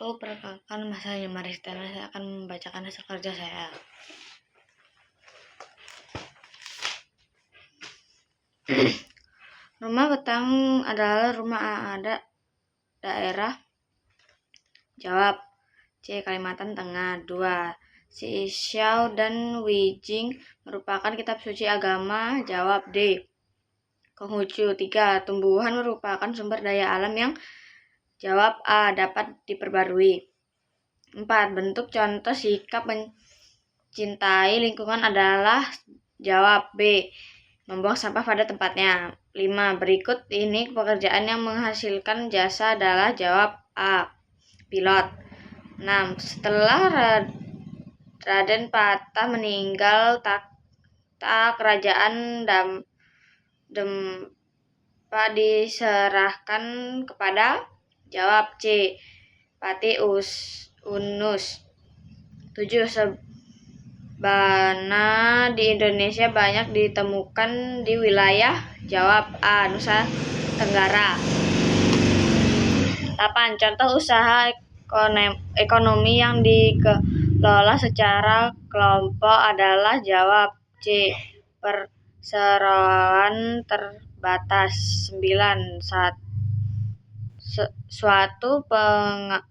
Perkenalkan, saya Maristela. Saya akan membacakan hasil kerja saya. Rumah Betang adalah rumah adat daerah. Jawab. C. Kalimantan Tengah. 2. Si Xiao dan Wijing merupakan kitab suci agama. Jawab D. Konghucu. 3. Tumbuhan merupakan sumber daya alam yang. Jawab A. Dapat diperbarui. 4. Bentuk contoh sikap mencintai lingkungan adalah. Jawab B. Membuang sampah pada tempatnya. 5. Berikut ini pekerjaan yang menghasilkan jasa adalah. Jawab A. Pilot. 6. Setelah Raden Patah meninggal, takhta kerajaan Dempa diserahkan kepada. Jawab C. Pati Unus. 7. Sabana di Indonesia banyak ditemukan di wilayah. Jawab A. Nusa Tenggara. 8. Contoh usaha ekonomi yang dikelola secara kelompok adalah. Jawab C. Perseroan terbatas. 9. Suatu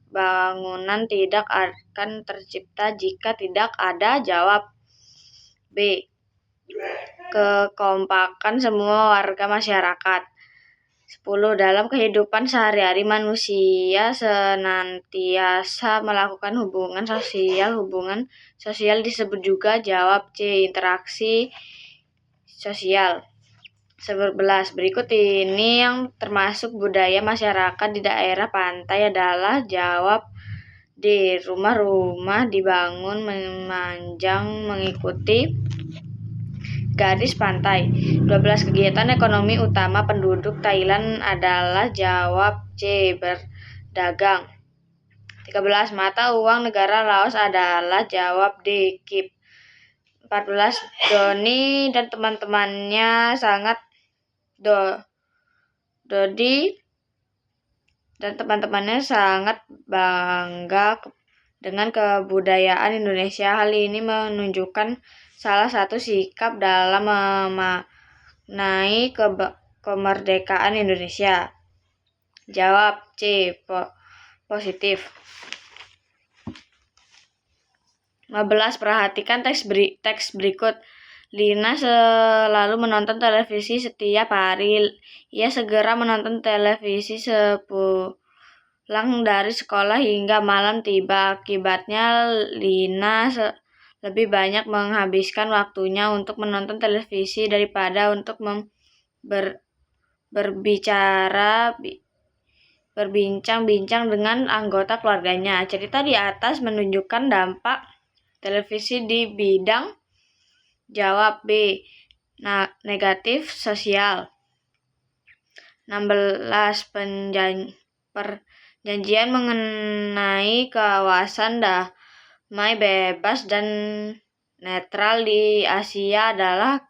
bangunan tidak akan tercipta jika tidak ada. Jawab B. Kekompakan semua warga masyarakat. 10. Dalam kehidupan sehari-hari manusia senantiasa melakukan hubungan sosial. Hubungan sosial disebut juga. Jawab C. Interaksi sosial. 11. Berikut ini yang termasuk budaya masyarakat di daerah pantai adalah. Jawab D. Rumah-rumah dibangun memanjang mengikuti garis pantai. 12. Kegiatan ekonomi utama penduduk Thailand adalah. Jawab C. Berdagang. 13. Mata uang negara Laos adalah. Jawab D. Kip. 14. Dodi dan teman-temannya sangat bangga dengan kebudayaan Indonesia. Hal ini menunjukkan salah satu sikap dalam memaknai kemerdekaan Indonesia. Jawab C. Positif. 15. Perhatikan teks berikut. Lina selalu menonton televisi setiap hari. Ia segera menonton televisi sepulang dari sekolah hingga malam tiba. Akibatnya Lina lebih banyak menghabiskan waktunya untuk menonton televisi daripada untuk berbincang-bincang dengan anggota keluarganya. Cerita di atas menunjukkan dampak televisi di bidang. Jawab B. Negatif sosial. 16. Perjanjian mengenai kawasan damai, bebas, dan netral di Asia adalah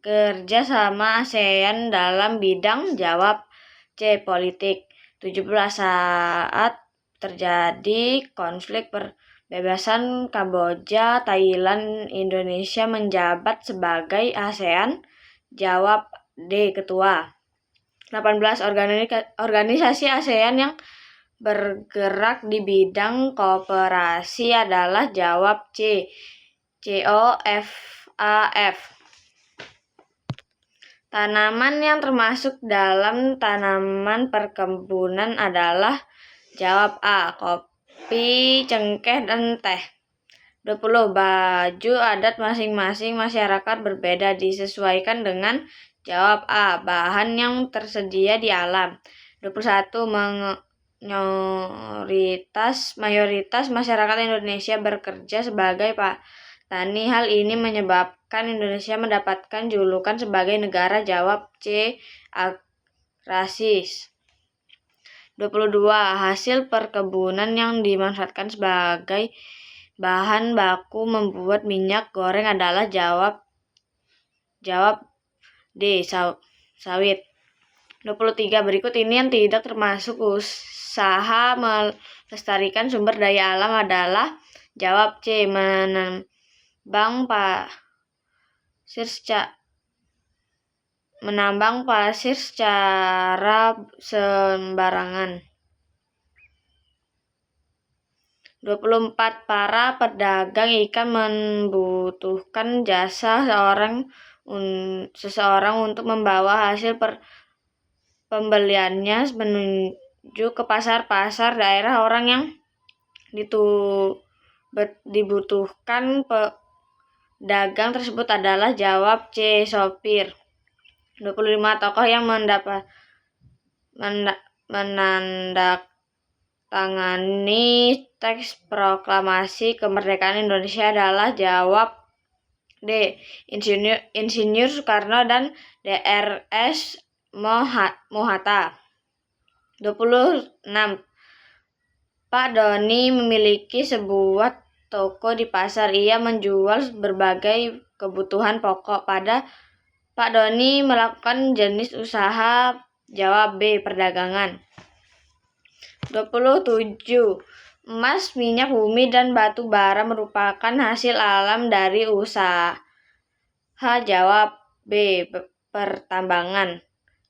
kerja sama ASEAN dalam bidang. Jawab C. Politik. 17. Saat terjadi konflik perbebasan Kamboja, Thailand, Indonesia menjabat sebagai ASEAN. Jawab D. Ketua. 18. Organisasi ASEAN yang bergerak di bidang kooperasi adalah. Jawab C. COFAF. Tanaman yang termasuk dalam tanaman perkebunan adalah. Jawab A. Kopi, cengkeh, dan teh. 20. Baju adat masing-masing masyarakat berbeda disesuaikan dengan. Jawab A. Bahan yang tersedia di alam. 21. Mayoritas masyarakat Indonesia bekerja sebagai petani. Hal ini menyebabkan Indonesia mendapatkan julukan sebagai negara. Jawab C. Agraris. 22. Hasil perkebunan yang dimanfaatkan sebagai bahan baku membuat minyak goreng adalah. Jawab D. Sawit. 23. Berikut ini yang tidak termasuk usaha melestarikan sumber daya alam adalah. Jawab C. Menambang pasir secara sembarangan. 24. Para pedagang ikan membutuhkan jasa seseorang untuk membawa hasil pembeliannya menuju ke pasar-pasar daerah. Orang yang dibutuhkan pedagang tersebut adalah. Jawab C. Sopir. 25. Tokoh yang menandatangani teks proklamasi kemerdekaan Indonesia adalah. Jawab D. Insinyur Soekarno dan Drs. Mohatta. 26. Pak Doni memiliki sebuah toko di pasar. Ia menjual berbagai kebutuhan pokok. Pak Doni melakukan jenis usaha. Jawab B. Perdagangan. 27. Emas, minyak bumi, dan batu bara merupakan hasil alam dari usaha. Jawab B. Pertambangan.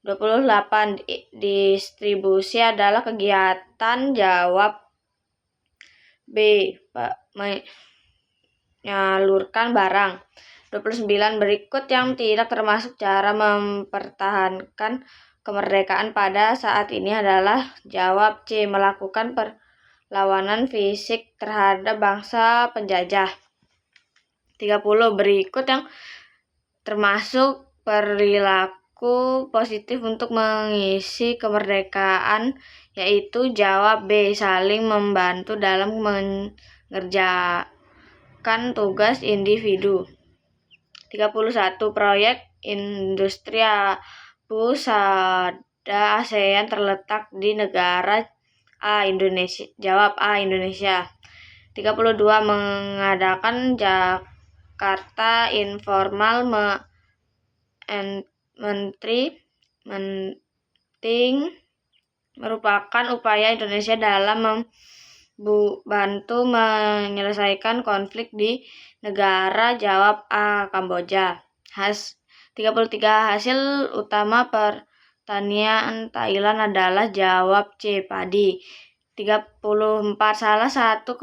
28. Distribusi adalah kegiatan. Jawab B. Menyalurkan barang. 29. Berikut yang tidak termasuk cara mempertahankan kemerdekaan pada saat ini adalah. Jawab C. Melakukan perlawanan fisik terhadap bangsa penjajah. 30. Berikut yang termasuk perilaku positif untuk mengisi kemerdekaan, yaitu. Jawab B. Saling membantu dalam mengerjakan tugas individu. 31. Proyek industri pusada ASEAN terletak di negara A. Indonesia. Jawab A. Indonesia. 32. Mengadakan Jakarta Informal Meeting merupakan upaya Indonesia dalam membantu menyelesaikan konflik di negara. Jawab A. Kamboja. 33. Hasil utama pertanian Thailand adalah. Jawab C. Padi. 34. Salah satu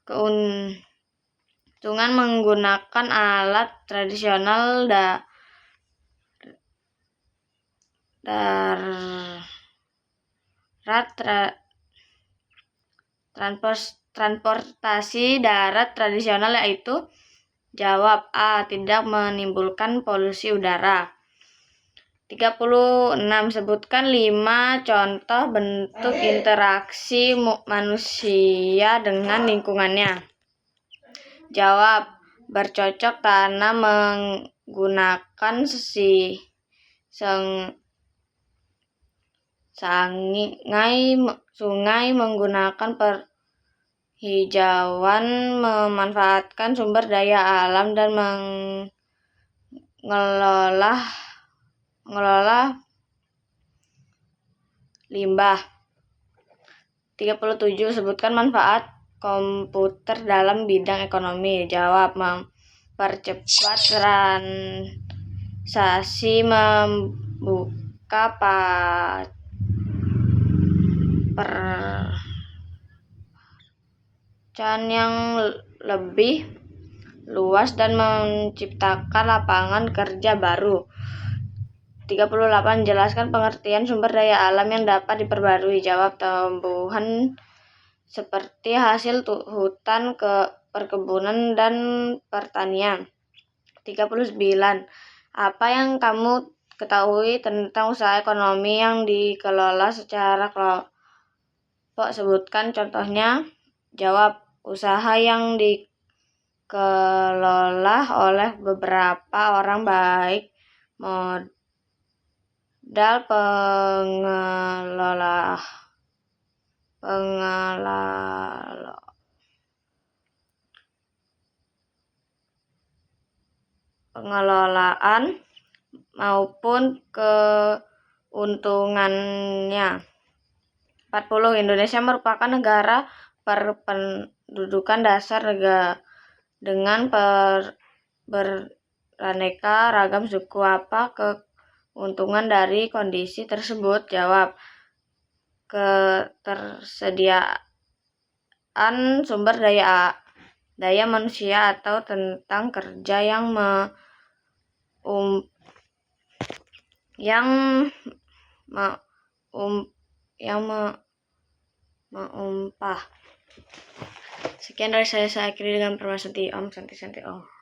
keuntungan menggunakan alat tradisional transportasi darat tradisional yaitu. Jawab A. Tidak menimbulkan polusi udara. 36. Sebutkan 5 contoh bentuk interaksi manusia dengan lingkungannya. Jawab. Bercocok tanam menggunakan sungai, menggunakan hijauan, memanfaatkan sumber daya alam, dan mengelola limbah. 37. Sebutkan manfaat komputer dalam bidang ekonomi. Jawab. Mempercepat transaksi, membuka yang lebih luas, dan menciptakan lapangan kerja baru. 38. Jelaskan pengertian sumber daya alam yang dapat diperbarui. Jawab. Tumbuhan seperti hasil hutan, perkebunan, dan pertanian. 39. Apa yang kamu ketahui tentang usaha ekonomi yang dikelola secara kelompok? Sebutkan contohnya. Jawab. Usaha yang dikelola oleh beberapa orang, baik modal pengelolaan maupun keuntungannya. 40. Indonesia merupakan negara berpendudukan dasar dengan beraneka ragam suku. Apa keuntungan dari kondisi tersebut? Jawab. Ketersediaan sumber daya manusia atau tentang kerja yang meumpah. Sekian dari saya akhiri dengan permasalahan Om Santi Santi Om.